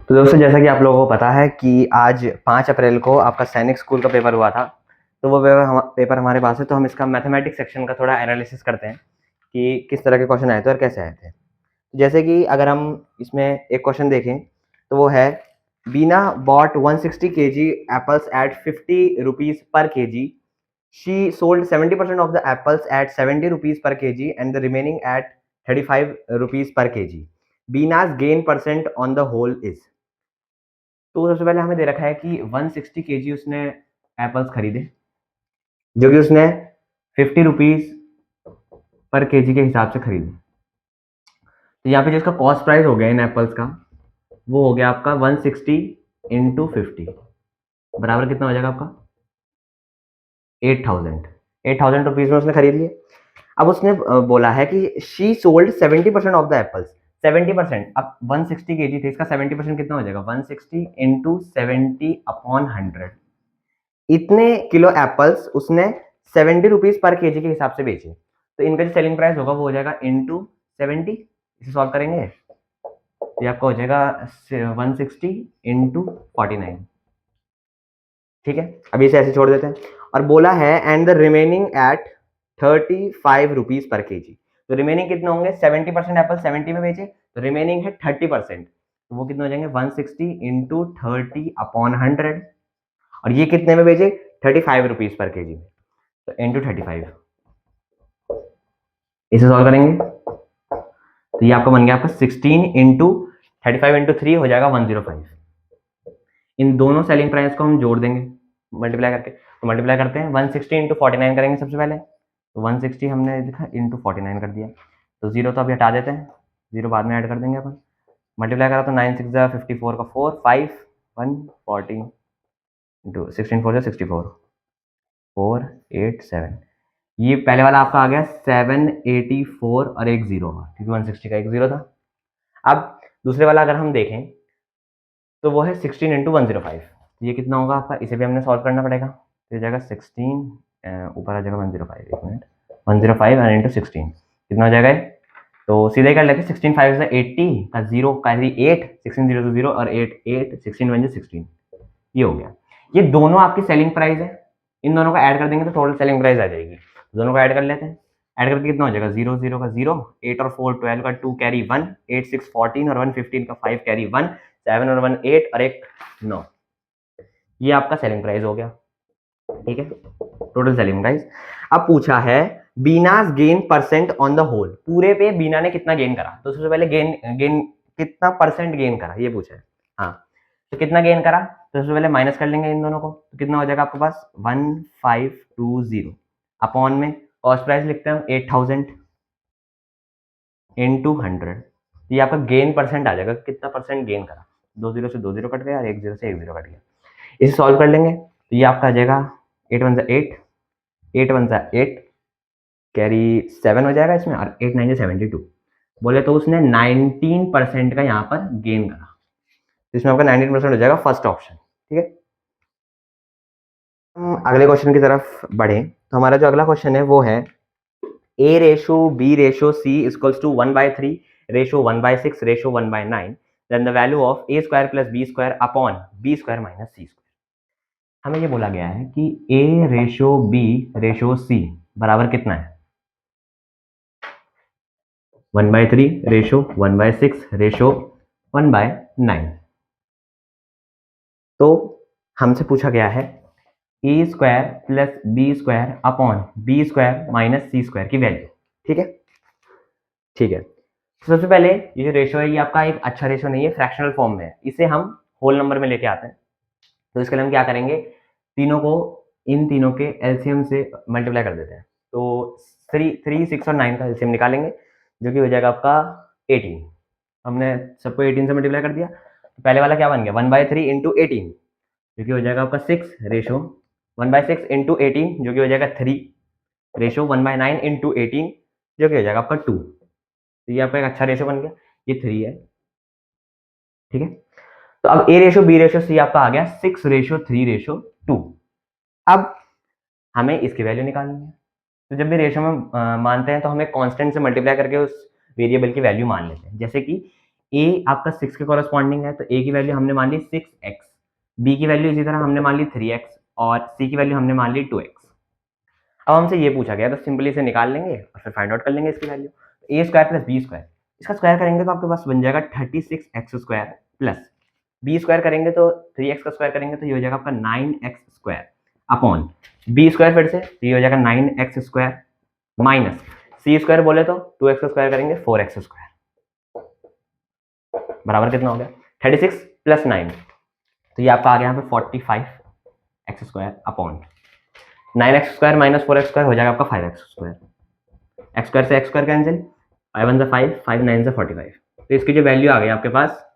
तो दोस्तों, जैसा कि आप लोगों को पता है कि आज 5 अप्रैल को आपका सैनिक स्कूल का पेपर हुआ था। तो वो पेपर हमारे पास है, तो हम इसका मैथमेटिक्स सेक्शन का थोड़ा एनालिसिस करते हैं कि किस तरह के क्वेश्चन आए थे और कैसे आए थे। जैसे कि अगर हम इसमें एक क्वेश्चन देखें तो वो है, Bina bought 160 kg apples at 50 rupees per kg. She sold 70% of the apples at 70 rupees per kg and the remaining at 35 rupees per kg. Bina's gain percent on the whole is. तो सबसे पहले हमें दे रखा है कि 160 kg उसने apples खरीदे, जो कि उसने 50 रुपीज पर केजी के हिसाब से खरीदे। तो यहाँ पे जो इसका कॉस्ट प्राइस हो गया इन एप्पल्स का, वो हो गया आपका 160 इंटू 50 बराबर कितना हो जाएगा आपका 8,000 रुपीज में उसने खरीद लिए। अब उसने बोला है कि she sold 70% of the apples. 70%, अब 160 kg थे, इसका 70% कितना हो जाएगा 160 इंटू 70 अपॉन 100। इतने किलो एप्पल्स उसने 70 रुपीज पर केजी के हिसाब से बेचे। तो इनका जो सेलिंग प्राइस होगा वो हो जाएगा इंटू 70। इसे सॉल्व करेंगे तो आपका हो जाएगा 160 इंटू 49। ठीक है, अभी इसे ऐसे छोड़ देते हैं। और बोला है and the remaining at 35 rupees पर केजी। तो रिमेनिंग कितने होंगे, 70% एप्पल 70 में बेचे, तो रिमेनिंग है 30%। तो वो कितने हो जाएंगे 160 इंटू 30 अपॉन 100। और ये कितने में बेचे 35 रुपीज पर केजी में, तो इंटू 35। इसे सॉल्व करेंगे तो ये आपका बन गया आपका 16 इंटू 35 इंटू 3 हो जाएगा 105। इन दोनों सेलिंग प्राइस को हम जोड़ देंगे मल्टीप्लाई करके। तो मल्टीप्लाई करते हैं, 160 इंटू 49 करेंगे सबसे पहले। तो 160 हमने लिखा इंटू 49 कर दिया, तो जीरो तो अभी हटा देते हैं, जीरो बाद में ऐड कर देंगे अपन। मल्टीप्लाई करा तो 9 6 54 का 4 5 1 40 इंटू 16 4 64 4 8 7। ये पहले वाला आपका आ गया 784 और एक जीरो, क्योंकि 160 का एक जीरो था। अब दूसरे वाला अगर हम देखें तो वो है 16 इंटू 105। ये कितना होगा आपका, इसे भी हमने सॉल्व करना पड़ेगा। तो जाएगा 16 ऊपर आ जाएगा 105, एक मिनट, 105 और इंटू 16 कितना हो जाएगा। तो सीधे कर लेते 16 5 से 80 का जीरो का 8, 16 0 to 0 और 8 8 16 1 16। ये हो गया। ये दोनों आपकी सेलिंग प्राइस है, इन दोनों को ऐड कर देंगे तो टोटल सेलिंग प्राइस आ जाएगी। दोनों को ऐड कर लेते हैं, ऐड करके कितना हो जाएगा 0 0 का 0, 8 और 4 12 का 2 कैरी 1, 8 6 14 और 1 15 का 5 कैरी 1, 7 और 1 8 और एक 9। ये आपका सेलिंग प्राइस हो गया। ठीक है, टोटल सेलिंग प्राइस। अब पूछा है Bina's gain percent on the whole, पूरे पे बीना ने कितना गेन करा। तो सबसे पहले गेन कितना परसेंट गेन करा ये पूछा है। हाँ, तो कितना गेन करा, तो सबसे पहले माइनस कर लेंगे इन दोनों को, तो कितना हो जाएगा आपके पास 1520 अपॉन में कॉस्ट प्राइस लिखते हैं 8000 इंटू 100। ये आपका गेन परसेंट आ जाएगा, कितना परसेंट गेन करा। 2 0 से 2 0 कट गया और 1 0 से 1 0 कट गया। इसे सॉल्व कर लेंगे तो ये आपका आ जाएगा 8 1 8, 8 1 8 कैरी 7 हो जाएगा इसमें, और 8 9 72। बोले तो उसने 19% का यहाँ पर गेन करा, तो इसमें आपका 19% हो जाएगा फर्स्ट ऑप्शन। ठीक है, हम अगले क्वेश्चन की तरफ बढ़े तो हमारा जो अगला क्वेश्चन है वो है a ratio b ratio c equals to 1/3 ratio 1/6 ratio 1/9, then the value of a square plus b square upon b square minus c square. हमें ये बोला गया है कि a ratio b ratio c बराबर कितना है 1/3 रेशो 1/6 रेशो 1/9। तो हमसे पूछा गया है A square plus B square upon B square minus C square की वैल्यू। ठीक है, ठीक है। तो सबसे पहले ये जो रेशो है ये आपका एक अच्छा रेशो नहीं है, फ्रैक्शनल फॉर्म में है, इसे हम होल नंबर में लेके आते हैं। तो इसके लिए हम क्या करेंगे, तीनों को इन तीनों के एलसीएम से मल्टीप्लाई कर देते हैं। तो 3 6 और 9 का एलसीएम निकालेंगे, जो कि हो जाएगा आपका 18। हमने सबको 18 से मल्टीप्लाई कर दिया, तो पहले वाला क्या बन गया 1/3 इंटू 18, जो कि हो जाएगा आपका 6 रेशो 1/6 इंटू 18, जो कि हो जाएगा 3 रेशो 1/9 इंटू 18, जो कि हो जाएगा आपका 2। तो ये आपका एक अच्छा रेशो बन गया, ये 3 है। ठीक है, तो अब ए रेशो बी रेशो सी आपका आ गया 6 रेशो 3 रेशो 2। अब हमें इसकी वैल्यू निकालनी है। तो जब भी रेशो में मानते हैं तो हमें कांस्टेंट से मल्टीप्लाई करके उस वेरिएबल की वैल्यू मान लेते हैं। जैसे कि ए आपका 6 के कॉरस्पॉन्डिंग है, तो ए की वैल्यू हमने मान ली 6x, बी की वैल्यू इसी तरह हमने मान ली 3x और सी की वैल्यू हमने मान ली 2x। अब हमसे ये पूछा गया तो सिंपली इसे निकाल लेंगे और फिर फाइंड आउट कर लेंगे इसकी वैल्यू। ए स्क्वायर प्लस बी स्क्वायर, इसका स्क्वायर करेंगे तो आपके पास बन जाएगा 36x square plus B square करेंगे तो 3x का स्क्वायर करेंगे तो ये हो जाएगा आपका 9x square upon B square, फिर से तो ये हो जाएगा 9x square minus C square बोले तो 2x का स्क्वायर करेंगे 4x स्क्वायर, बराबर कितना हो गया 36 प्लस 9, तो ये आपका आ गया यहाँ पे 45x square upon 9x square minus 4x square हो जाएगा आपका 5x स्क्वायर, x स्क्वायर से x स्क्वायर कैंसिल, 5 1 5, 5 9 से 45, तो इसकी जो वैल्यू आ गई आपके पास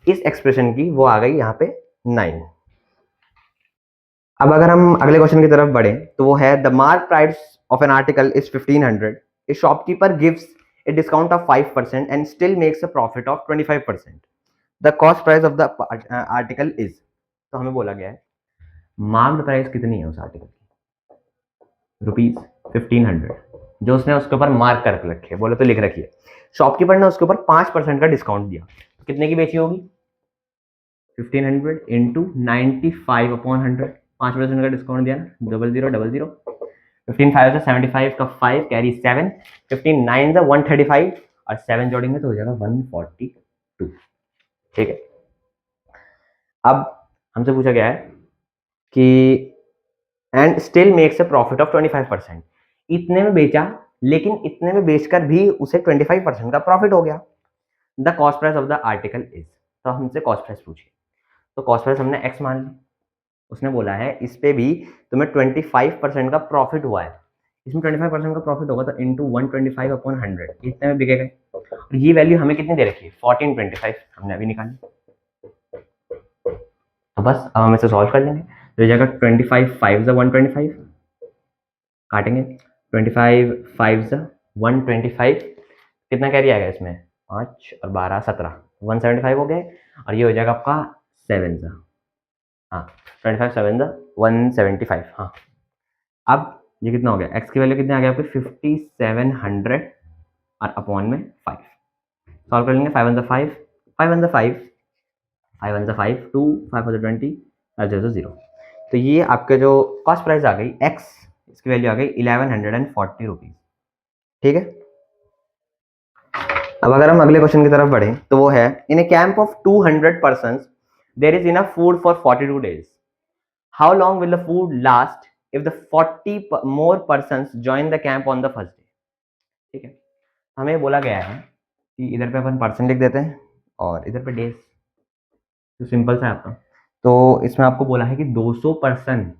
इस एक्सप्रेशन की वो आ गई यहाँ पे 9। अब अगर हम अगले क्वेश्चन की तरफ बढ़े तो वो है the mark price of an article is 1500, A shopkeeper gives a discount of 5% and still makes a profit of 25%, the cost price of the article is. तो हमें बोला गया है मार्क्ड प्राइस कितनी है उस आर्टिकल की, ₹1500, जो उसने उसके ऊपर मार्क कर रखे, बोले तो लिख रखी है। शॉपकीपर ने उसके ऊपर 5% का डिस्काउंट दिया, तो कितने की बेची होगी 1500 इंटू 95 अपॉन 100, 5% का डिस्काउंट दिया ना, 0000, 15 5 से 75 का 5 कैरी 7, 15 9 से 135 और 7 जोड़ेंगे तो हो जाएगा 142। ठीक है, अब हमसे पूछा गया है कि and still makes a profit of 25%, इतने में बेचा लेकिन इतने में बेचकर भी उसे 25% का प्रॉफिट हो गया। The cost price of the article is, तो हमसे कॉस्ट प्राइस पूछी, तो कॉस्ट प्राइस हमने x मान ली, उसने बोला है इस पे भी तुम्हें 25% का प्रॉफिट हुआ है, इसमें 25% का प्रॉफिट होगा तो इंटू 125 अपॉन 100, इतने में बिकेगा। और ये वैल्यू हमें कितनी दे रखी है 1425, हमने अभी निकाली, तो बस अब हम इसे सॉल्व कर लेंगे, तो ये जाएगा 25 5 125, काटेंगे 25 5 125, कितना कैरी आएगा इसमें 5 और 12 17, 175 हो गए, और ये हो जाएगा आपका 7 हाँ 25 7 175। हाँ अब ये कितना हो गया, x की वैल्यू कितनी आ गई आपकी 5700 और अपॉन में 5, सॉल्व कर लेंगे, 5 1 5, 5 1 5, 5 1 5 2, 5 4 20 और 0 0, तो ये आपके जो कॉस्ट प्राइस आ गई x, इसकी वैल्यू आ गई 1140 रुपीज। ठीक है, अब अगर हम अगले क्वेश्चन की तरफ बढ़े तो वो है in a camp of 200 person there is enough food for 42 days, how long will the food last if the 40 more person join the camp on the first day. ठीक है, हमें बोला गया है कि इधर पे अपन पर्सन लिख देते हैं और इधर पे डेज, तो सिंपल सा है आपका, तो इसमें आपको बोला है कि 200 पर्सन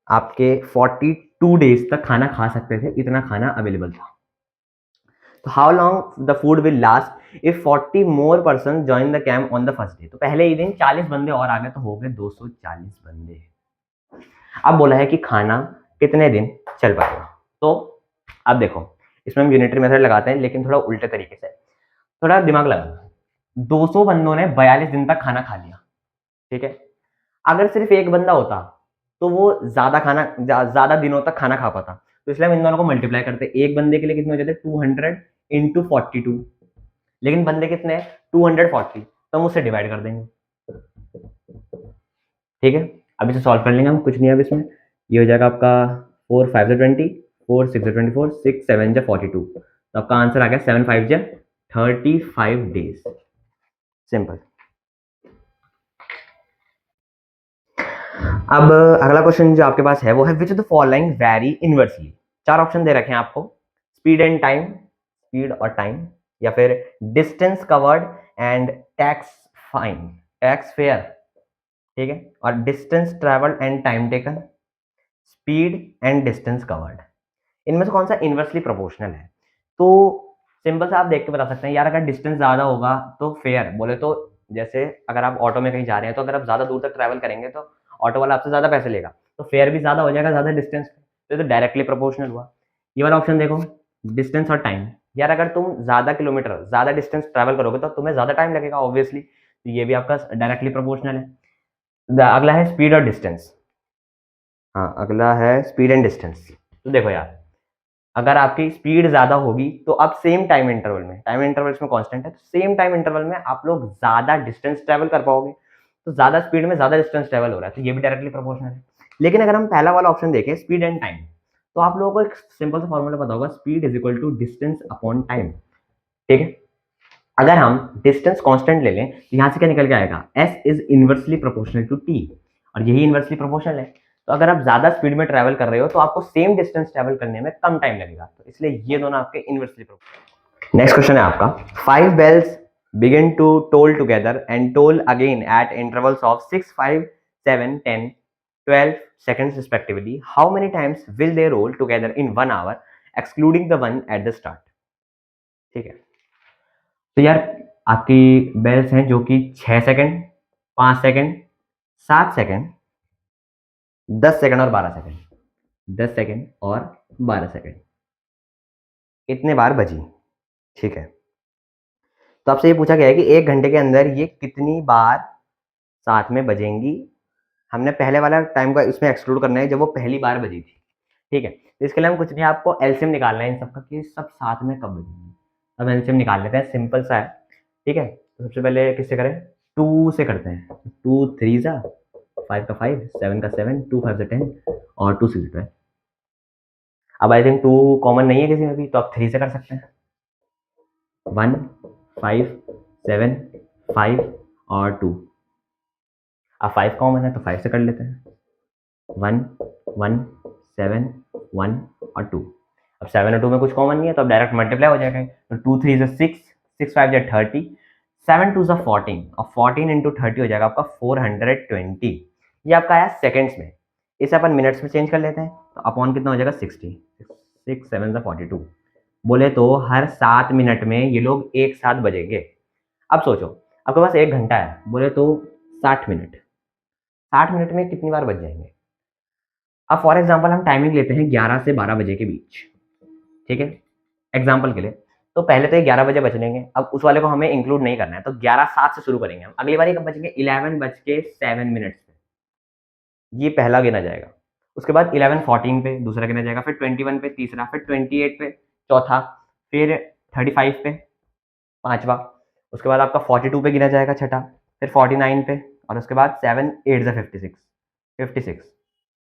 आपके 42 डेज तक खाना खा सकते थे, इतना खाना अवेलेबल था। तो how long the food will last if 40 more person join the camp on the first day, तो पहले ही दिन 40 बंदे और आ गए तो हो गए 240 बंदे। अब बोला है कि खाना कितने दिन चल पाएगा, तो अब देखो इसमें हम यूनिटरी मेथड लगाते हैं लेकिन थोड़ा उल्टे तरीके से, थोड़ा दिमाग लगाना। 200 बंदों ने 42 दिन तक खाना खा लिया, ठीक है, अगर सिर्फ एक बंदा होता तो वो ज्यादा दिनों तक खाना खा पाता, तो इसलिए हम इन दोनों को मल्टीप्लाई करते, एक बंदे के लिए कितने हो जाते 200 इंटू 42, लेकिन बंदे कितने हैं 240, तो हम उससे डिवाइड कर देंगे। ठीक है, अब इसे सॉल्व कर लेंगे हम, कुछ नहीं है अब इसमें, ये हो जाएगा आपका 4 5 20, 4 6 24, 6 7 42, तो आपका आंसर आ गया 7 5 35 डेज। सिंपल। अब अगला क्वेश्चन जो आपके पास है वो है which of the following vary inversely, 4 option दे रखे हैं आपको, स्पीड एंड टाइम, स्पीड और टाइम, या फिर distance covered and tax fine, tax fare, ठीक है, और distance travelled and time taken, speed and distance covered, इनमें से कौन सा इनवर्सली प्रोपोर्शनल है। तो सिंपल सा आप देख के बता सकते हैं यार, अगर डिस्टेंस ज्यादा होगा तो फेयर, बोले तो जैसे अगर आप ऑटो में कहीं जा रहे हैं तो अगर आप ज्यादा दूर तक ट्रैवल करेंगे तो ऑटो वाला आपसे ज्यादा पैसे लेगा, तो फेयर भी ज्यादा हो जाएगा ज्यादा डिस्टेंस, तो डायरेक्टली प्रोपोर्शनल हुआ। ये वाला ऑप्शन देखो डिस्टेंस और टाइम, यार अगर तुम ज्यादा किलोमीटर ज्यादा डिस्टेंस ट्रैवल करोगे तो तुम्हें ज्यादा टाइम लगेगा ऑब्वियसली, तो ये भी आपका डायरेक्टली प्रोपोर्शनल है। अगला है स्पीड और डिस्टेंस, हाँ अगला है स्पीड एंड डिस्टेंस। तो देखो यार अगर आपकी स्पीड ज़्यादा होगी तो आप सेम टाइम इंटरवल में, टाइम इंटरवल इसमें कांस्टेंट है, तो सेम टाइम इंटरवल में आप लोग ज़्यादा डिस्टेंस ट्रैवल कर पाओगे। तो ज़्यादा स्पीड में ज़्यादा डिस्टेंस ट्रैवल हो रहा है, तो ये भी डायरेक्टली प्रोपोर्शनल है। लेकिन अगर हम पहला वाला ऑप्शन देखें, स्पीड एंड टाइम, तो आप लोगों को एक सिंपल सा फॉर्मूला पता होगा, speed is equal to distance upon time. ठीक है, अगर हम डिस्टेंस कांस्टेंट ले लें तो यहाँ से क्या निकल के आएगा, s is inversely proportional to t, और यही इनवर्सली प्रोपोर्शनल है। तो अगर आप ज्यादा स्पीड में ट्रैवल कर रहे हो तो आपको सेम डिस्टेंस ट्रैवल करने में कम टाइम लगेगा, तो इसलिए ये दोनों आपके इनवर्सली प्रोपोर्शनल। नेक्स्ट क्वेश्चन है आपका, 5 bells begin to toll together and toll again at intervals of 6, 5, 7, 10, 12 seconds respectively. How many times will they roll together in 1 hour excluding the one at the start? ठीक है, तो यार आपकी bells हैं जो कि 6 सेकंड, 5 सेकंड, 7 सेकंड, 10 सेकंड और 12 second, 10 second और 12 सेकंड, इतने बार बजी। ठीक है, तो आपसे ये पूछा गया है कि 1 घंटे के अंदर ये कितनी बार साथ में बजेंगी। हमने पहले वाला टाइम का इसमें एक्सक्लूड करना है जब वो पहली बार बजी थी। ठीक है, तो इसके लिए हम कुछ नहीं, आपको एलसीएम निकालना है इन सबका कि सब साथ में कब बजेंगे। अब एलसीएम निकाल लेते हैं, सिंपल सा है। ठीक है, तो सबसे पहले किससे करें, 2 से करते हैं। 2 3 जा 5 का 5, 7 का 7, 2 5 10 और 2 6 12। अब आई थिंक 2 कॉमन नहीं है किसी में भी, तो आप 3 से कर सकते हैं। 1 5 7 5 और 2। अब 5 कॉमन है तो 5 से कर लेते हैं। 1 1 7 1 और 2। अब 7 और 2 में कुछ कॉमन नहीं है तो अब डायरेक्ट मल्टीप्लाई हो जाएगा। तो 2 3 से 6, 6 5 जा 30, 7 2 जा 14 और 14 इंटू 30 हो जाएगा आपका 420। ये आपका आया सेकेंड्स में, इसे अपन मिनट्स में चेंज कर लेते हैं। तो अपॉन कितना हो जाएगा 60, 6 7 जा 42। बोले तो हर 7 मिनट में ये लोग एक साथ बजेंगे। अब सोचो आपके पास 1 घंटा है, बोले तो 60 मिनट, 60 मिनट में कितनी बार बज जाएंगे। अब फॉर एग्जांपल हम टाइमिंग लेते हैं 11 से 12 बजे के बीच। ठीक है, एग्जांपल के लिए, तो पहले तो ये 11 बजे बज लेंगे। अब उस वाले को हमें इंक्लूड नहीं करना है, तो 11:07 से शुरू करेंगे हम। अगली बार कब बजेंगे, 11:07 मिनट्स पे, ये पहला गिना जाएगा। उसके बाद 11:14 पे दूसरा गिना जाएगा, फिर 21 पे तीसरा, फिर 28 पे चौथा, फिर 35 पे पांचवा, उसके बाद आपका 42 पे गिना जाएगा छठा, फिर 49 पे, और उसके बाद 7 8 जा 56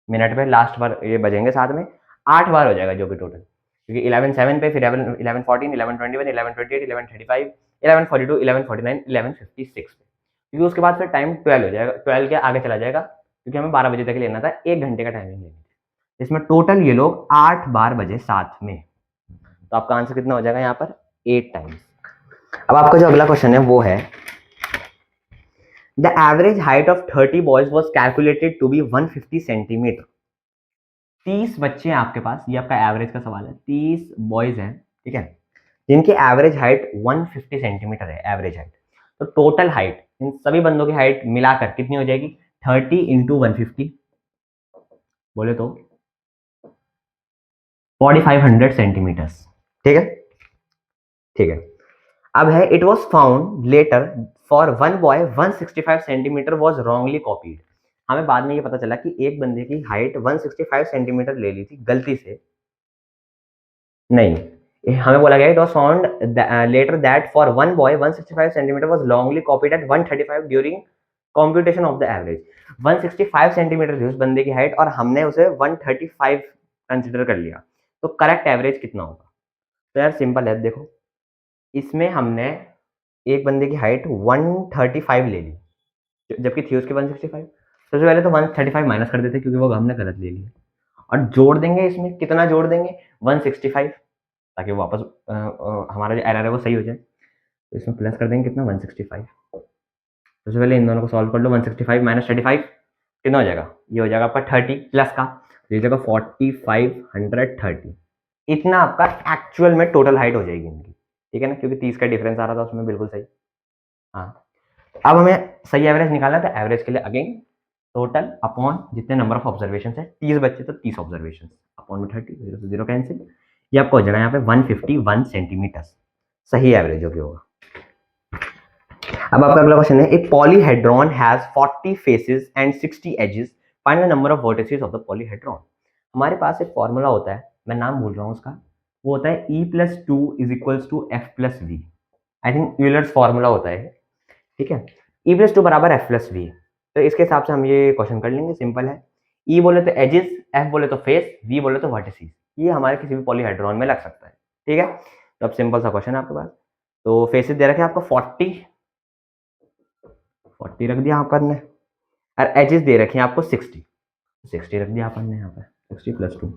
मिनट पे लास्ट बार ये बजेंगे साथ में। 8 बार हो जाएगा जो भी टोटल, क्योंकि 11:07 पे, फिर 11:14, 11:21, 11:28, 11:35, 11:42, 11:49, 11:56 पे, क्योंकि उसके बाद फिर टाइम 12 हो जाएगा, 12 के आगे चला जाएगा, क्योंकि हमें 12 बजे तक लेना था, 1 घंटे का टाइमिंग लेनी थी। इसमें टोटल ये लोग 8 बार बजे साथ में। तो आपका आंसर कितना हो जाएगा यहाँ पर, 8 टाइम्स। अब आपका जो अगला क्वेश्चन है वो है, the average height of 30 boys was calculated to be 150 centimetre. 30 बच्चे हैं आपके पास, ये आपका एवरेज का सवाल है। 30 बॉयज हैं, ठीक है, जिनकी एवरेज हाइट 150 सेंटीमीटर है, एवरेज हाइट। तो टोटल हाइट इन सभी बंदों की हाइट मिलाकर कितनी हो जाएगी, 30 इंटू 150, बोले तो 4500 सेंटीमीटर्स। ठीक है, ठीक है। अब है, it was found later for one boy 165 centimetre was wrongly copied. हमें बाद में ये पता चला कि एक बंदे की हाइट 165 सेंटीमीटर ले ली थी गलती से, नहीं, हमें बोला गया it was found later that for one boy 165 centimetre was wrongly copied at 135 during computation of the average. 165 centimetre थी उस बंदे की हाइट और हमने उसे 135 कंसीडर कर लिया, तो करेक्ट एवरेज कितना होगा। तो यार सिंपल है, देखो इसमें हमने एक बंदे की हाइट 135 ले ली जबकि थी उसकी 165। सबसे पहले तो 135 माइनस कर देते क्योंकि वो हमने गलत ले लिया, और जोड़ देंगे, इसमें कितना जोड़ देंगे 165, ताकि वो वापस हमारा जो एरर है वो सही हो जाए। तो इसमें प्लस कर देंगे कितना 165। सबसे पहले इन दोनों को सॉल्व कर लो, 165 माइनस 35 कितना हो जाएगा, ये हो जाएगा आपका 30 प्लस का, ये जगह 4530। इतना आपका एक्चुअल में टोटल हाइट हो जाएगी इनकी, ठीक है ना, क्योंकि 30 का डिफरेंस आ रहा था उसमें, बिल्कुल सही। हाँ, अब हमें सही एवरेज निकालना था। एवरेज के लिए अगेन टोटल अपॉन जितने नंबर ऑफ ऑब्जर्वेशन है, 30 बच्चे तो 30 ऑब्जर्वेशन अपॉन में 30, 0 से 0 कैंसिल, ये आपको हो जाना यहाँ पे 151 सेंटीमीटर, सही एवरेज जो कि होगा। अब आपका अगला क्वेश्चन है, a polyhedron has 40 faces and 60 edges, find the number of vertices of the polyhedron. हमारे पास एक फॉर्मूला होता है, मैं नाम भूल रहा हूँ उसका, वो होता है E plus two is equals to F plus V. I think Euler's formula होता है, ठीक है। E प्लस टू बराबर एफ प्लस वी, तो इसके हिसाब से हम ये क्वेश्चन कर लेंगे, सिंपल है। E बोले तो एजेस, F बोले तो फेस, V बोले तो वर्टिसेस। ये हमारे किसी भी पॉलीहेड्रॉन में लग सकता है, ठीक है। तो अब सिंपल सा क्वेश्चन है आपके पास। तो फेसेस दे रखे हैं आपको 40 रख दिया अपन ने, और एजेस दे रखे हैं आपको 60 रख दिया अपन ने यहाँ पे, 60 प्लस 2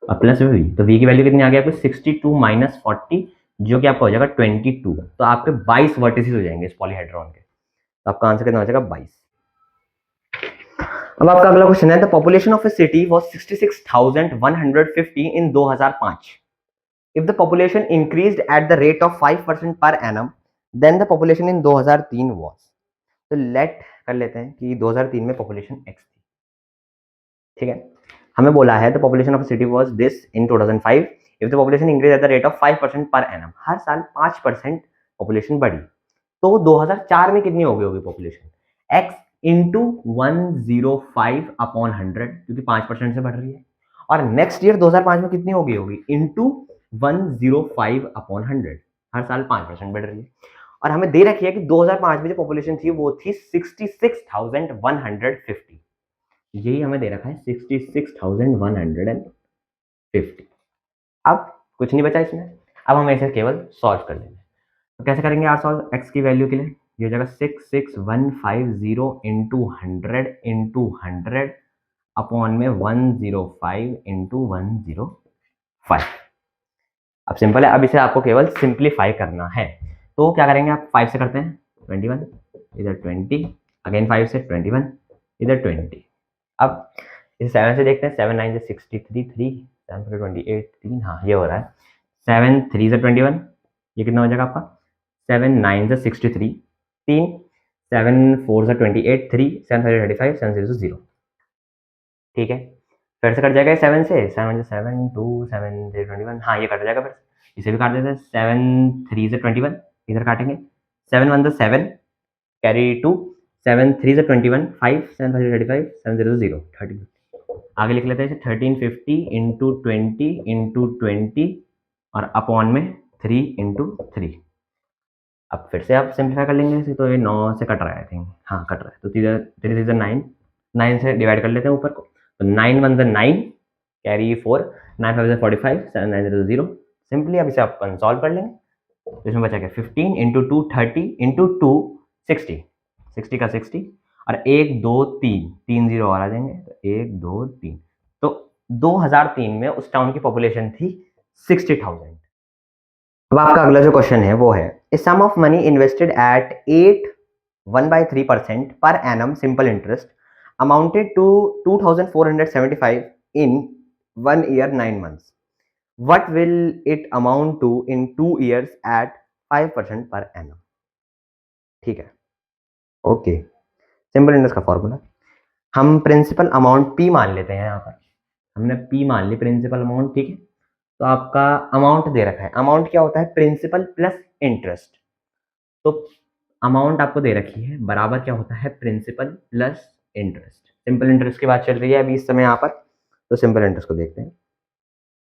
और प्लस वी। तो वी की वैल्यू कितनी आ गई आपको 62 माइनस 40, जो कि आपका हो जाएगा 22। तो आपके 22 वर्टिसेस हो जाएंगे इस पॉलीहेड्रॉन के। तो आपका आंसर कितना हो जाएगा 22। अब आपका अगला क्वेश्चन है, the population of a city was 66,150 in 2005। If the population increased at the rate of 5% per annum, then the population in 2003 was. तो लेट कर लेते हैं कि 2003 में पॉपुलेशन x थी, ठीक है। हमें बोला है the population of city was this in 2005 if the population increase at the rate of 5% per annum. हर साल 5% पॉपुलेशन बढ़ी, तो 2004 में कितनी हो गई होगी पॉपुलेशन? x इंटू 105 अपॉन 100, क्योंकि 5% से बढ़ रही है। और नेक्स्ट ईयर 2005 में कितनी हो गई होगी? इंटू 105 अपॉन 100, हर साल 5% बढ़ रही है। और हमें दे रखी है कि 2005 में जो पॉपुलेशन थी वो थी 66,150। यही हमें दे रखा है 66,150। अब कुछ नहीं बचा इसमें, अब हमें इसे केवल सॉल्व कर लेंगे। तो कैसे करेंगे यार सॉल्व? x की वैल्यू के लिए ये हो जाएगा 66,150 इंटू 100 अपॉन में 105 इंटू 105। अब सिंपल है, अब इसे आपको केवल सिंप्लीफाई करना है। तो क्या करेंगे आप? 5 से करते हैं 21, इधर 20, अगेन 5 से 21, इधर 20। अब इसे 7 से देखते हैं, 7 9 से 63, 3 7 4 28, 3, हाँ ये हो रहा है। 7 3 से 21, ये कितना हो जाएगा आपका? 7 9 से 63, 3 7 4 से 28, 3 7 5 35, 7 0 0, ठीक है। फिर से कट जाएगा 7 से 7 7 2 7 0 21, हाँ ये कट जाएगा। फिर इसे भी काट देते हैं, 7 3 से 21, इधर काटेंगे, 7 1 से 7 कैरी 2, 7 3 से 21, 5 7 5 35, 7 0 0 30। आगे लिख लेते हैं 1350 इंटू 20 इंटू 20 और अपॉन में 3 इंटू 3। अब फिर से आप सिंप्लीफाई कर लेंगे इसे, तो ये 9 से कट रहा है, आई थिंक, हाँ कट रहा है। तो 3 3 9, 9 से डिवाइड कर लेते हैं ऊपर को, तो 9 1 9 कैरी 4, 9 5 45, 7 9 0 0। सिंपली अब इसे आप सॉल्व कर लेंगे। तो इसमें बचा क्या? 15 इंटू 2 30 इंटू 2 60, 60 का 60 और 1 2 3 3 0 और आ जाएंगे, तो 1 2 3। तो 2003 में उस टाउन की पॉपुलेशन थी 60,000। अब आपका अगला जो क्वेश्चन है वो है, a sum of money invested at 1/3% per annum simple interest amounted to 2,475 in 1 year 9 months. What will it amount to in 2 years at 5% per annum? ठीक है, ओके। सिंपल इंटरेस्ट का फॉर्मूला, हम प्रिंसिपल अमाउंट P मान लेते हैं। यहाँ पर हमने P मान ली प्रिंसिपल अमाउंट, ठीक है। तो आपका अमाउंट दे रखा है, अमाउंट क्या होता है? Principal plus interest. तो अमाउंट आपको दे रखी है बराबर क्या होता है? Principal plus interest. Simple interest की बात चल रही है अभी इस समय यहाँ पर, तो सिंपल इंटरेस्ट को देखते हैं।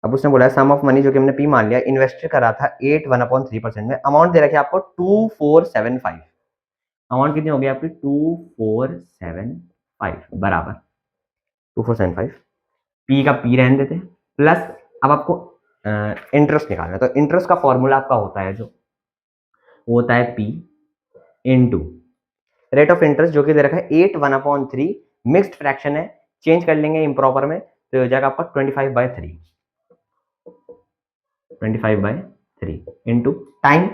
अब उसने बोला सम ऑफ मनी, जो कि हमने पी मान लिया, इन्वेस्ट करा था 1/3% में, अमाउंट दे रखी है आपको 2475। अमाउंट कितनी हो गई आपकी? 2475 बराबर 2475, पी का पी रहने देते हैं, प्लस अब आपको इंटरेस्ट निकालना है। तो इंटरेस्ट का फॉर्मूला आपका होता है जो, वो होता है P into rate of interest, जो कि दे रखा है 8/3, मिक्स्ड फ्रैक्शन है, चेंज कर लेंगे इम्प्रॉपर में, तो हो जाएगा आपका 25/3, 25/3 इंटू टाइम।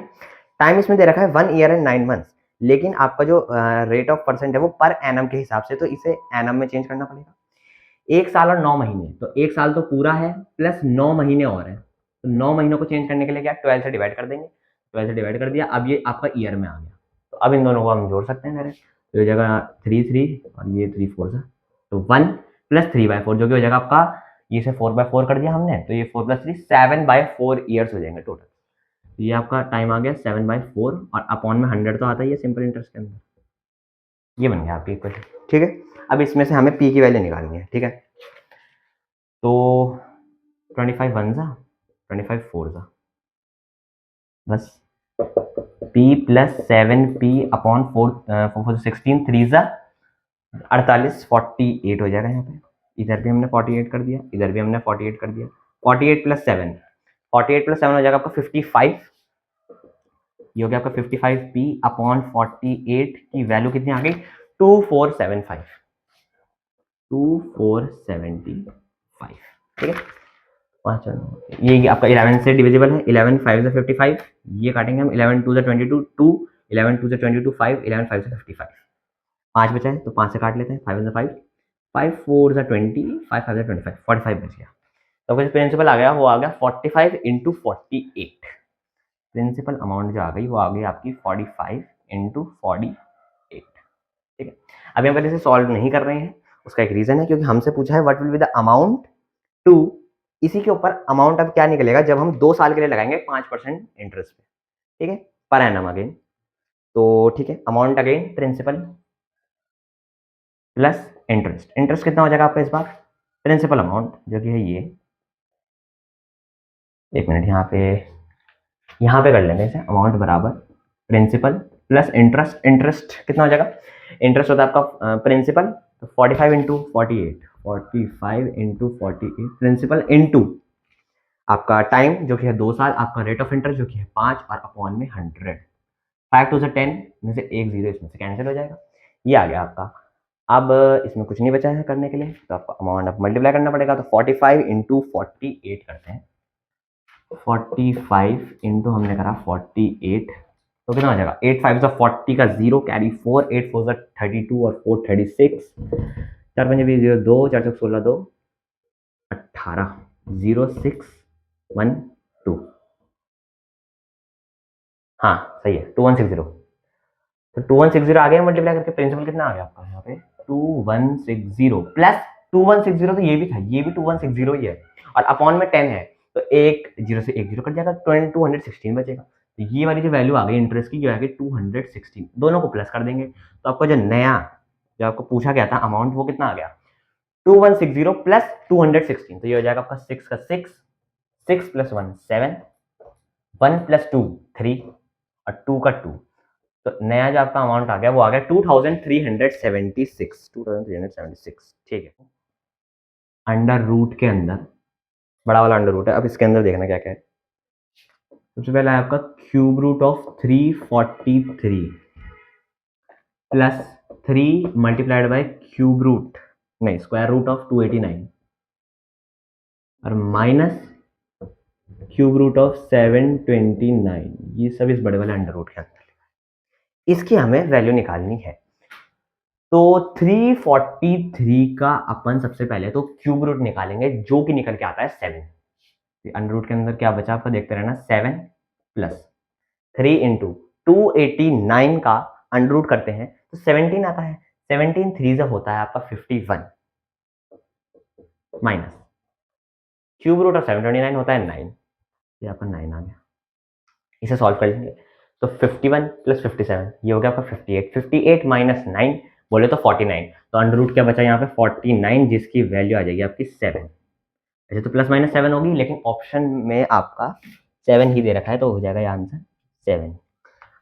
टाइम इसमें दे रखा है 1 ईयर एंड 9 months, लेकिन आपका जो रेट ऑफ परसेंट है वो पर एनम के हिसाब से, तो इसे एनम में चेंज करना पड़ेगा। 1 साल और 9 महीने, तो 1 साल तो पूरा है प्लस 9 महीने और है, तो 9 महीनों को चेंज करने के लिए क्या 12 से डिवाइड कर देंगे, 12 से डिवाइड कर दिया। अब ये आपका ईयर में आ गया, तो अब इन दोनों को हम जोड़ सकते हैं डायरेक्ट। तो हो जाएगा 3 3 और ये 3 4 से, तो 1 + 3/4, जो कि हो जाएगा आपका, ये से 4/4 कर दिया हमने, तो ये 4 + 3 7/4 ईयर्स हो जाएंगे टोटल। तो ये आपका टाइम आ गया 7/4 और अपॉन में 100 तो आता ही है सिंपल इंटरेस्ट के अंदर। ये बन गया आपकी इक्वेशन, ठीक है। अब इसमें से हमें पी की वैल्यू निकालनी है, ठीक है। तो 25 1 जा 25 4 सा बस p प्लस 7p अपॉन 4 16 3 सा 48 48 हो जाएगा यहाँ पे। इधर भी हमने 48 कर दिया, इधर भी हमने 48 कर दिया। 48 प्लस 7 हो जाएगा आपका 55। ये हो गया आपका 55p अपॉन 48 की वैल्यू कितनी आ गई 2475 ठीक है। ये आपका 11 से डिविजिबल है। 11 5 से 55, ये काटेंगे हम। 11 2 से 22 2, 11 2 से 22 5, 11 5 से 55। 5 बचा है तो 5 से काट लेते हैं। 5 से 5, 5 4 से 20, 5 5 से 25, 45 बच गया। तो कुछ प्रिंसिपल आ गया, वो आ गया 45 इंटू 48। प्रिंसिपल अमाउंट जो आ गई वो आ गई आपकी 45 इंटू 48। ठीक है। अभी हम पहले से सॉल्व नहीं कर रहे हैं, उसका एक रीजन है, क्योंकि हमसे पूछा है what will be the amount to. इसी के ऊपर अमाउंट अब क्या निकलेगा जब हम 2 साल के लिए लगाएंगे 5% इंटरेस्ट पे, ठीक है, पर एनम अगेन। तो ठीक है, amount again principal plus interest. Interest कितना हो जाएगा आपका इस बार? प्रिंसिपल अमाउंट जो कि है ये, एक मिनट यहाँ पे कर लेंगे इसे। अमाउंट बराबर प्रिंसिपल प्लस इंटरेस्ट। इंटरेस्ट कितना हो जाएगा? इंटरेस्ट होता है आपका प्रिंसिपल, तो 45 इंटू 48, 45 इंटू 48 प्रिंसिपल इंटू आपका टाइम जो कि है 2 साल, आपका रेट ऑफ इंटरेस्ट जो कि है 5 और अपॉन में 100। 5 टू से 10 में से एक जीरो इसमें से कैंसिल हो जाएगा। ये आ गया आपका। अब इसमें कुछ नहीं बचा है करने के लिए, तो आपको अमाउंट अब मल्टीप्लाई करना पड़ेगा। तो 45 इंटू 48 करते हैं। 45 इंटू हमने करा 48, तो कितना हो जाएगा? 8 5 40 का 0 कैरी 4, 8 4 32 और 4 36, 4 5 20 0 2, 4 6 16 2 18 0 6 1 2। हाँ सही है, 2160। तो 2160 आ गया मल्टीप्लाई करके। प्रिंसिपल कितना आ गया आपका यहाँ पे? 2160 प्लस 2160, तो ये भी था, ये भी 2160 ही है, और अपॉन में 10 है, तो एक जीरो से एक जीरो कट जाएगा, 216 बचेगा। तो ये वाली जो वैल्यू आ गई इंटरेस्ट की, ये आ गई 216। दोनों को प्लस कर देंगे, तो आपका जो नया जो आपको पूछा गया था अमाउंट, वो कितना आ गया? 2160 प्लस 216। तो ये हो जाएगा आपका 6 का 6, 6 प्लस 1 7, 1 प्लस 2 3 और 2 का 2। तो नया जो आपका अमाउंट आ गया वो आ गया 2376। ठीक है। अंडर रूट के अंदर बड़ा वाला अंडर रूट है। अब इसके अंदर देखना क्या क्या है। सबसे पहले है आपका cube root of 343 plus 3 multiplied by cube root, नहीं, स्क्वायर रूट ऑफ 289 और माइनस क्यूब रूट ऑफ 729। ये सब इस बड़े वाले अंडर रूट के अंदर। इसकी हमें वैल्यू निकालनी है। तो 343 का अपन सबसे पहले तो क्यूब रूट निकालेंगे, जो कि निकल के आता है 7। अंडर रूट के अंदर क्या बचा आपका देखते रहना। 7 प्लस 3 इंटू 289 का अंडर रूट करते हैं तो 17 आता है। 17 3 जब होता है आपका 51 माइनस क्यूब रूट ऑफ 729 होता है 9। ये आपका 9 आ गया। इसे सॉल्व कर लेंगे तो 51 प्लस 57 ये हो गया आपका 58। 58 माइनस 9 बोले तो 49। तो अंडर रूट क्या बचा यहाँ पे? 49, जिसकी वैल्यू आ जाएगी आपकी 7। ऐसे तो प्लस माइनस 7 होगी, लेकिन ऑप्शन में आपका 7 ही दे रखा है, तो हो जाएगा ये आंसर 7।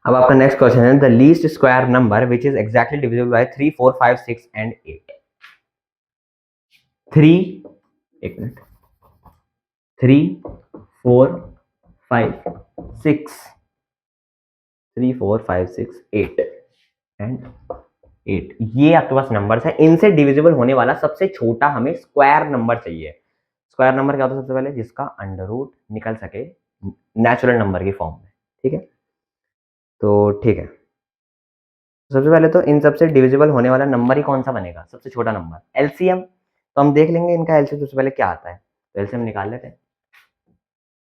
अब आपका नेक्स्ट क्वेश्चन है the least square number which is exactly divisible by 3 4 5 6 and 8। 3 एक मिनट 3 4 5 6 3 4 5 6 8 एंड 8, ये आपके पास नंबर्स है। इनसे डिविजिबल होने वाला सबसे छोटा हमें स्क्वायर नंबर चाहिए। स्क्वायर नंबर क्या होता है? सबसे पहले जिसका अंडर रूट निकल सके नेचुरल नंबर की फॉर्म में। ठीक है, तो ठीक है, सबसे पहले तो इन सबसे डिविजिबल होने वाला नंबर ही कौन सा बनेगा? सबसे छोटा नंबर। एलसीएम, तो हम देख लेंगे इनका एलसीएम सबसे पहले क्या आता है। तो एलसीएम निकाल लेते हैं।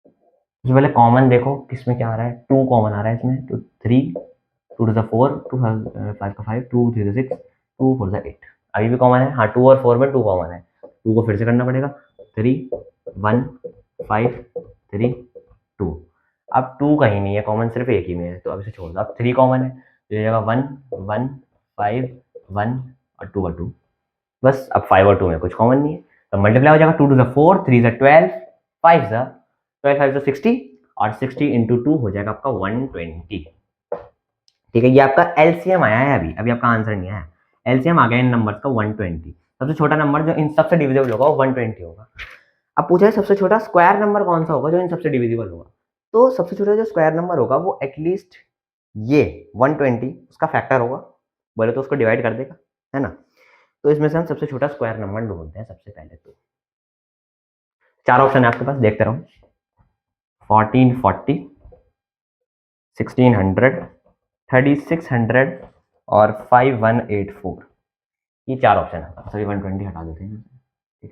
सबसे पहले कॉमन देखो किसमें क्या आ रहा है। 2 कॉमन आ रहा है इसमें, तो 3 2 टू 4 2 5 का 5 2 3 6 2 4 8। अभी भी कॉमन है। हाँ, 2 और 4 में 2 कॉमन है। 2 को फिर से करना पड़ेगा। 3 1 5 3 2। अब 2 कहीं नहीं है कॉमन, सिर्फ एक ही में है, तो अब इसे छोड़ दो। अब 3 कॉमन है, तो ये जगह 1 1 5 1 और 2 और 2। बस अब 5 और 2 में कुछ कॉमन नहीं है, तो मल्टीप्लाई हो जाएगा। 2 टू 4 3 12 5 12 5 60 और 60 इंटू 2 हो जाएगा आपका 120। ठीक है, ये आपका एलसीएम आया है, अभी आपका आंसर नहीं आया। एलसीएम आ गया इन नंबर्स का 120। सबसे छोटा नंबर जो इन सबसे डिविजिबल होगा वो 120 होगा। अब पूछा है सबसे छोटा स्क्वायर नंबर कौन सा होगा जो इन सबसे डिविजिबल होगा। तो सबसे छोटा जो स्क्वायर नंबर होगा वो एटलीस्ट ये 120 उसका फैक्टर होगा, बोले तो उसको डिवाइड कर देगा, है ना। तो इसमें से हम सबसे छोटा स्क्वायर नंबर ढूंढते हैं सबसे पहले। तो 4 ऑप्शन है आपके पास, देखते रहो। 1440, 1600, 3600 और 5184। ये 4 ऑप्शन है, सभी 120 हटा देते हैं। ठीक है,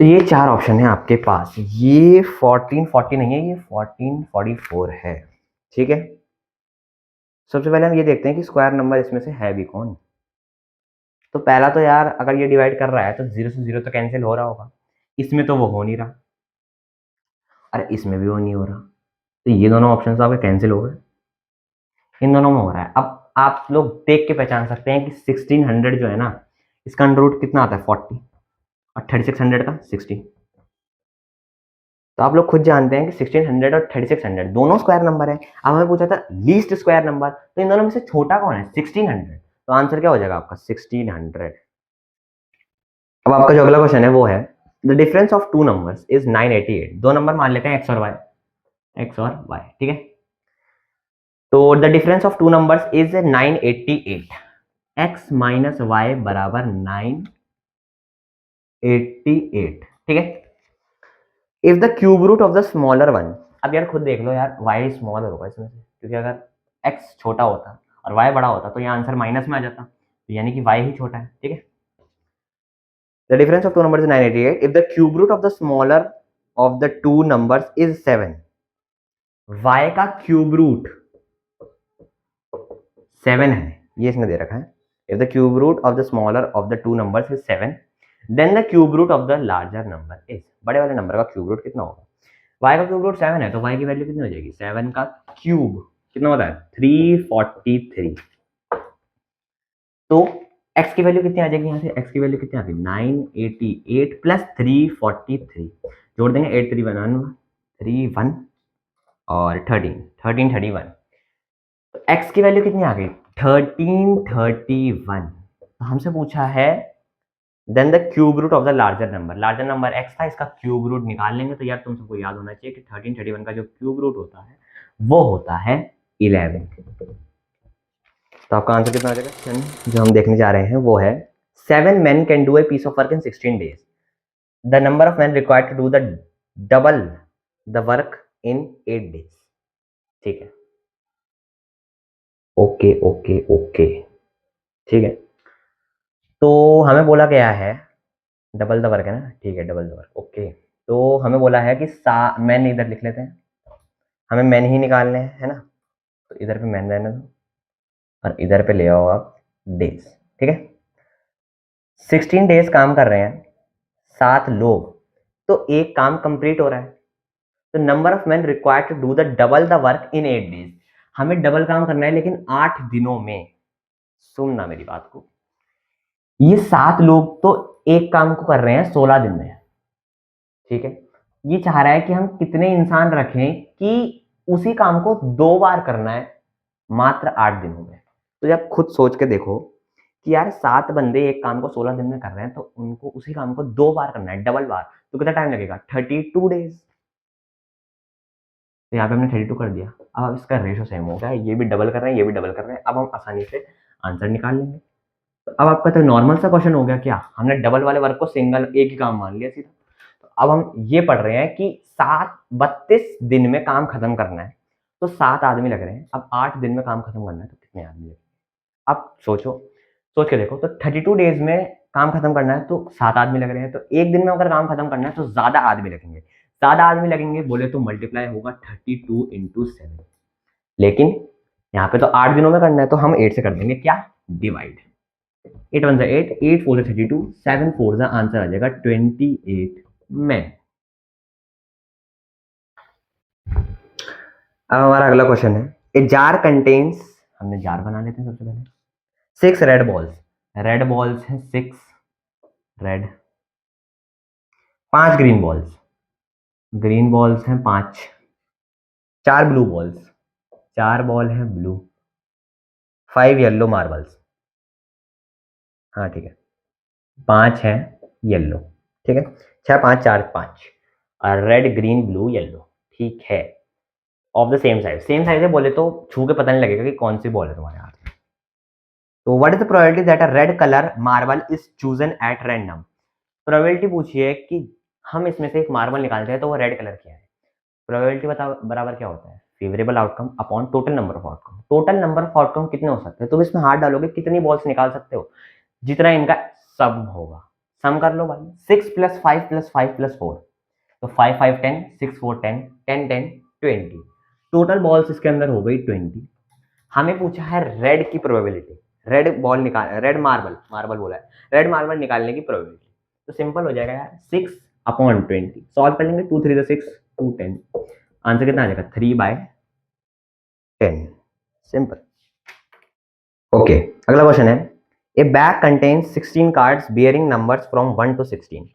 तो ये 4 ऑप्शन है आपके पास। ये 1440 नहीं है, ये 1444 है। ठीक है, सबसे पहले हम ये देखते हैं कि स्क्वायर नंबर इसमें से है भी कौन। तो पहला तो यार अगर ये डिवाइड कर रहा है तो 0 से 0 तो कैंसिल हो रहा होगा, इसमें तो वो हो नहीं रहा, अरे इसमें भी वो नहीं हो रहा, तो ये दोनों ऑप्शन तो आपके कैंसिल हो गए। इन दोनों में हो रहा है। अब आप लोग देख के पहचान सकते हैं कि 1600 जो है ना, इसका अंडर रूट कितना आता है 40 और 3600 का 60। तो आप लोग खुद जानते हैं कि 1600 और 3600 दोनों स्क्वायर नंबर है। अब हमें पूछा था लीस्ट स्क्वायर नंबर, तो इन दोनों में से छोटा कौन है 1600, तो आंसर क्या हो जाएगा आपका 1600। अब आपका जो अगला क्वेश्चन है वो है the difference of two numbers is 988। दो नंबर मान लेते हैं एक्स और वाई, एक्स और वाई, ठीक है। तो the difference of two numbers is 988, x minus y बराबर 988, ठीक है। If the cube root of the smaller one, अब यार खुद देख लो यार, y स्मॉल होगा इसमें से, क्योंकि अगर x छोटा होता और y बड़ा होता तो ये आंसर माइनस में आ जाता, तो यानी कि y ही छोटा है, ठीक है। The difference of two numbers is 988 if the cube root of the smaller of the two numbers is 7। y का क्यूब रूट 7 है, ये इसने दे रखा है। If the cube root of the smaller of the two numbers is 7 then the cube root of the larger number is, बड़े वाले number का क्यूब रूट कितना होगा। y का क्यूब रूट 7 है तो y की वैल्यू कितनी हो जाएगी, 7 का क्यूब कितना होता है 343। तो x की वैल्यू कितनी आ जाएगी, यहाँ से x की वैल्यू कितनी आ गई 988 प्लस 343, जोड़ देंगे 8 3 1 31 और 1331। तो x की वैल्यू कितनी आ गई 1331। तो हमसे पूछा है then the cube root of the larger number x था, इसका क्यूब रूट निकाल लेंगे। तो यार तुम सबको याद होना चाहिए कि 1331 का जो क्यूब रूट होता है वो होता है 11। तो आपका आंसर कितना आ जाएगा, जो हम देखने जा रहे हैं वो है 7 men can do a piece of work in 16 days. The number of men required to do the double the work in 8 days. ठीक है, ओके ओके ओके, ठीक है। तो हमें बोला गया है डबल द वर्क है ना, ठीक है डबल द वर्क, ओके। तो हमें बोला है कि मैन इधर लिख लेते हैं, हमें मैन ही निकालने हैं, है ना। तो इधर पे मैन रहने दो और इधर पे ले आओ आप डेज, ठीक है। 16 डेज काम कर रहे हैं 7 लोग, तो एक काम कंप्लीट हो रहा है। तो number of man required to do the double the work in 8 days, हमें डबल काम करना है लेकिन 8 दिनों में। सुनना मेरी बात को, ये 7 लोग तो एक काम को कर रहे हैं 16 दिन में, ठीक है। ये चाह रहा है कि हम कितने इंसान रखें कि उसी काम को 2 बार करना है मात्र 8 दिनों में। तो जब खुद सोच के देखो कि यार 7 बंदे एक काम को 16 दिन में कर रहे हैं, तो उनको उसी काम को 2 बार करना है डबल बार, तो कितना टाइम लगेगा 32 डेज। तो यहाँ पे हमने 32 कर दिया। अब इसका रेशो सेम हो गया, ये भी डबल कर रहे हैं ये भी डबल कर रहे हैं, अब हम आसानी से आंसर निकाल लेंगे। तो अब आपका तो नॉर्मल सा क्वेश्चन हो गया, क्या हमने डबल वाले वर्क को सिंगल एक ही काम मान लिया सीधा। तो अब हम ये पढ़ रहे हैं कि 32 दिन में काम खत्म करना है, तो 7 आदमी लग रहे हैं। अब 8 दिन में काम खत्म करना है तो कितने आदमी लगेंगे। अब सोचो, सोच के देखो, तो 32 डेज में काम खत्म करना है तो 7 आदमी लग रहे हैं, तो एक दिन में अगर काम खत्म करना है तो ज्यादा आदमी लगेंगे। ज्यादा आदमी लगेंगे बोले तो मल्टीप्लाई होगा 32 इंटू 7, लेकिन यहाँ पे तो 8 दिनों में करना है तो हम 8 से कर देंगे क्या, डिवाइड। 8 1 8, 8 4 32, 7 4 आंसर आ जाएगा 28 में। अब हमारा अगला क्वेश्चन है ए जार कंटेन्स, हमने जार बना लेते हैं सबसे पहले। 6 रेड बॉल्स हैं 6 red, 5 green balls, green balls हैं 5, 4 ब्लू बॉल्स, 4 बॉल हैं ब्लू, 5 येलो मार्बल्स, हाँ ठीक है, 5 है येलो, ठीक है, 6 5 4 5, और रेड ग्रीन ब्लू येलो, ठीक है, ऑफ द सेम साइज है, बोले तो छू के पता नहीं लगेगा कि कौन सी बॉल है तुम्हारे हाथ में। तो what is the probability that a red colour marble is chosen at random. Probability पूछी है कि हम इसमें से एक मार्बल निकालते हैं तो वो रेड कलर की है। प्रोबेबिलिटी बता बराबर क्या होता है, favourable outcome upon total number of outcome. Total number of outcome कितने हो सकते हैं, तुम इसमें हाथ डालोगे कितनी बॉल्स निकाल सकते हो, जितना इनका सम होगा। सम कर लो भाई, 6 + 5 + 5 + 4, तो 5 5 10, 6 4 10, 10 10 20, टोटल बॉल्स इसके अंदर हो गई 20। हमें पूछा है रेड की प्रोबेबिलिटी, रेड बॉल निकाल, रेड मार्बल, मार्बल बोला है, रेड मार्बल निकालने की प्रोबेबिलिटी। तो सिंपल हो जाएगा यार, 6/20, सॉल्व कर लेंगे, 2 3 6 2 10, आंसर कितना आ जाएगा 3/10, सिंपल। ओके, अगला क्वेश्चन है, ए bag contains 16 cards bearing numbers from 1 to 16।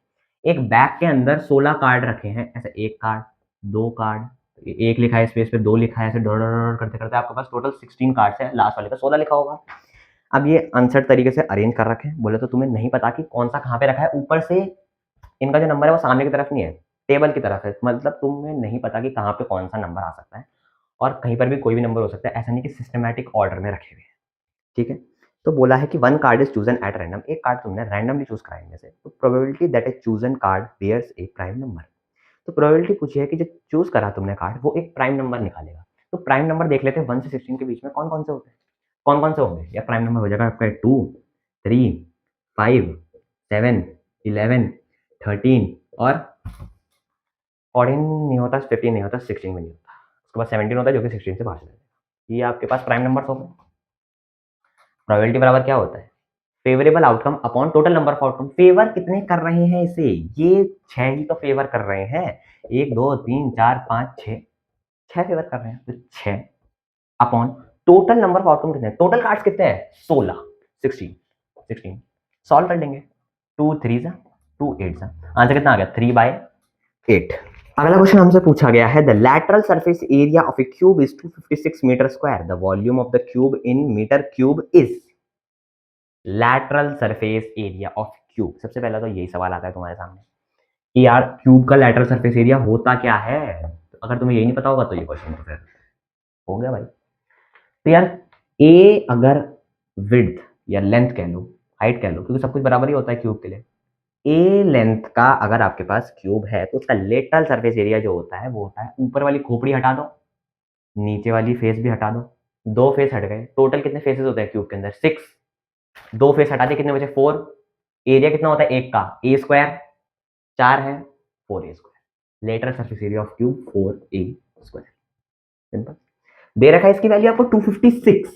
एक बैग के अंदर 16 कार्ड रखे हैं, ऐसे एक कार्ड, दो कार्ड, एक लिखा है स्पेस पे, दो लिखा है, ऐसे डॉट डॉट करते करते आपके पास टोटल 16 कार्ड्स है, लास्ट वाले पे 16 लिखा होगा। अब ये अनसेट तरीके से अरेंज कर रखे हैं, बोले तो तुम्हें नहीं पता कि कौन सा कहाँ पे रखा है, ऊपर से इनका जो नंबर है वो सामने की तरफ नहीं है, टेबल की तरफ है, मतलब तुम्हें नहीं पता कि कहाँ पे कौन सा नंबर आ सकता है, और कहीं पर भी कोई भी नंबर हो सकता है, ऐसा नहीं कि सिस्टमैटिक ऑर्डर में रखे हुए हैं, ठीक है। तो बोला है कि 1 card is chosen at random, एक कार्ड तुमने रैंडमली चूज करा इनमें से, तो probability that a chosen card bears a prime number. तो प्रोबेबिलिटी पूछी है कि जो चूज करा तुमने कार्ड वो एक प्राइम नंबर निकालेगा। तो प्राइम नंबर देख लेते हैं, 1 से 16 के बीच में कौन कौन से होते हैं, कौन कौन से होंगे, या प्राइम नंबर हो जाएगा आपका 2 3 5 7 11 13, और 14 नहीं होता, 15 नहीं होता, 16 में नहीं होता, उसके बाद 17 होता है जो कि 16 से बाहर चला जाएगा। ये आपके पास प्राइम नंबर हो गए। प्रोबेबिलिटी बराबर क्या होता है, favourable outcome upon total number of outcome. Favour कितने कर रहे हैं इसे, ये 6 ही तो फेवर कर रहे हैं, 1 2 3 4 5 6, 6 फेवर कर रहे हैं, तो 6 upon total number of outcome कितने हैं, टोटल कार्ड्स कितने हैं 16, 16 सॉल्व कर लेंगे, 2 3 2 8, आंसर कितना आ गया 3/8। अगला क्वेश्चन हमसे पूछा गया है, the lateral surface area of a cube is 256 metre square, the volume of the cube in metre cube is. Lateral surface area of cube, सबसे पहला तो यही सवाल आता है तुम्हारे सामने कि यार क्यूब का लैटरल सरफेस एरिया होता क्या है, तो अगर तुम्हें यही नहीं पता होगा तो ये क्वेश्चन तो फिर हो गया भाई। तो यार ए अगर विड्थ या लेंथ कह लो, हाइट कह लो, क्योंकि सब कुछ बराबर ही होता है क्यूब के लिए, ए लेंथ का अगर आपके पास क्यूब है तो उसका लेटरल सरफेस एरिया जो होता है वो होता है, ऊपर वाली खोपड़ी हटा दो, नीचे वाली फेस भी हटा दो, दो फेस हट गए, टोटल कितने फेसेस होते हैं क्यूब के अंदर 6, दो फेस हटा दिए कितने बचे 4, एरिया कितना होता है एक का ए स्क्वायर, 4 है 4a square, lateral surface area of cube 4a square, simple. दे रखा है इसकी वैल्यू आपको 256,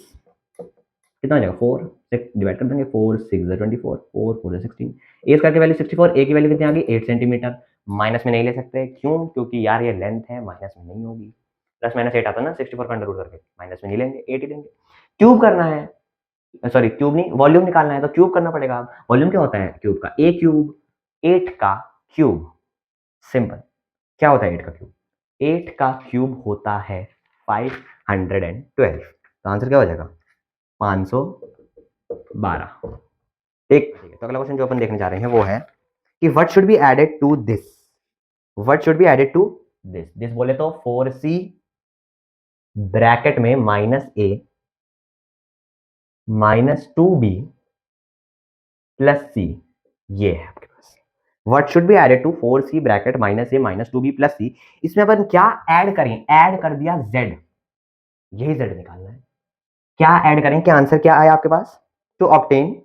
कितना हो जाएगा 4 से डिवाइड कर देंगे, 4 6 24, 4 4 16, ए स्क्वायर की वैल्यू 64, ए की वैल्यू कितनी आ गई 8 सेंटीमीटर, माइनस में नहीं ले सकते, क्यों, क्योंकि यार ये लेंथ है, माइनस में नहीं होगी, प्लस माइनस 8 आता है ना 64 का अंडर रूट करके, माइनस में नहीं लेंगे 8 ही लेंगे। क्यूब करना है, सॉरी क्यूब नहीं, वॉल्यूम निकालना है तो क्यूब करना पड़ेगा। वॉल्यूम क्या होता है क्यूब का, ए क्यूब, 8 का क्यूब, सिंपल। क्या होता है 8 का क्यूब, 8 का क्यूब होता है 512, तो आंसर क्या हो जाएगा 512। ठीक है, तो अगला क्वेश्चन जो अपन देखने जा रहे हैं वो है कि what should be added to this, what should be added to this बोले तो 4c ब्रैकेट में -a -2b प्लस c, ये है आपके पास। What should be added to 4c bracket -a -2b plus c, इसमें अपन क्या ऐड करें, ऐड कर दिया z, यही z निकालना है, क्या ऐड करें, क्या आंसर क्या आया आपके पास, टू ऑब्टेन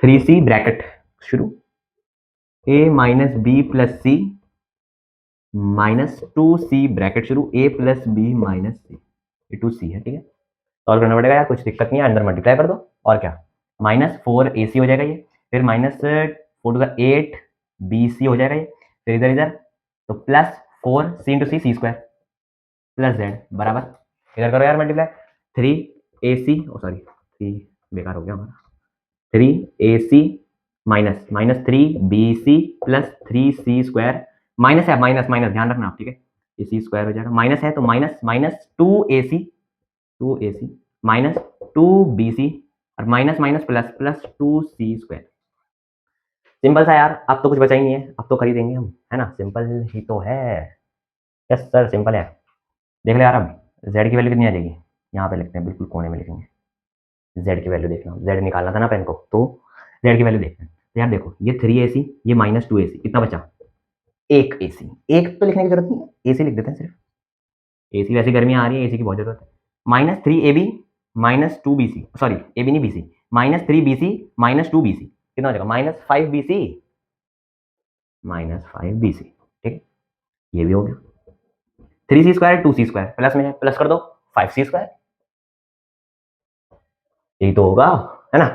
3c ब्रैकेट शुरू a -b plus c -2c bracket शुरू a plus b minus c, ये 2c है, ठीक है, सॉल्व करना पड़ेगा यार, कुछ दिक्कत नहीं है, अंदर मल्टीप्लाई कर दो, और क्या -4ac हो जाएगा ये, फिर -4 का 8bc हो जाएगा ये, फिर इधर इधर तो +4c इंटू सी स्क्वायर प्लस z बराबर, इधर करो यार मल्टीप्लाई, 3ac, ओ सॉरी 3 बेकार हो गया हमारा, 3ac minus minus 3bc plus 3c² minus है, माइनस माइनस ध्यान रखना आप, ठीक है, ये c² हो जाएगा, माइनस है तो minus minus 2ac minus 2bc और minus minus plus plus 2c²। Simple सा यार, अब तो कुछ बचा ही नहीं है, अब तो कर ही देंगे हम, है ना, सिंपल ही तो है। यस सर सिंपल है। देख ले यार, अब z की वैल्यू कितनी आ जाएगी, यहाँ पे लिखते हैं, बिल्कुल कोने में लिखेंगे, z की वैल्यू देखना, z निकालना था ना पेन को, तो z की वैल्यू देखते हैं। तो यार देखो, ये 3ac, ये माइनस 2ac, कितना बचा, एक ac, एक तो लिखने की जरूरत नहीं है, ac लिख देते हैं सिर्फ, ac वैसे गर्मियाँ आ रही है, ac की बहुत जरूरत है। Minus 3ab minus 2bc, sorry ab नहीं bc, minus 3bc minus 2bc, कितना हो जाएगा, माइनस 5bc, माइनस 5bc, ठीक, ये भी हो गया। 3c² 2c² प्लस में है, प्लस कर दो 5c², यही तो होगा, है ना।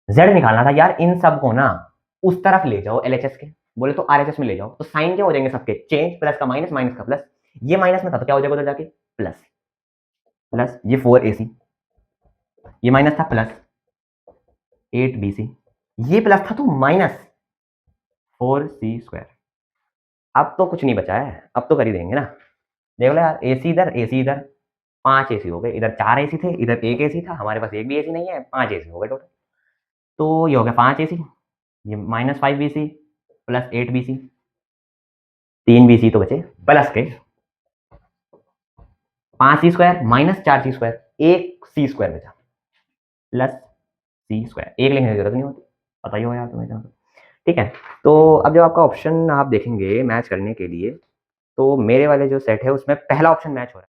z निकालना था यार, इन सब को ना उस तरफ ले जाओ, LHS के बोले तो RHS में ले जाओ, तो साइन क्या हो जाएंगे सबके, चेंज, प्लस का माइनस, माइनस का प्लस, ये माइनस में था तो क्या हो जाएगा उधर जाके प्लस, प्लस ये 4ac, ये माइनस था प्लस 8bc, ये प्लस था तो माइनस 4c²। अब तो कुछ नहीं बचा है, अब तो कर ही देंगे ना, देख लो यार, AC इधर, AC इधर, 5 AC हो गए, इधर 4 AC थे, इधर 1 AC था, हमारे पास एक भी AC नहीं है, 5 AC हो गए टोटल। तो ये हो गया 5 AC, ये minus 5bc plus 8bc, 3bc तो बचे प्लस के 5c² माइनस 4c², एक c² बचा प्लस c², एक लिखने की जरूरत नहीं होती, पता ही हो यार तुम्हें, ठीक है। तो अब जब आपका ऑप्शन आप देखेंगे मैच करने के लिए, तो मेरे वाले जो सेट है उसमें पहला ऑप्शन मैच हो रहा है।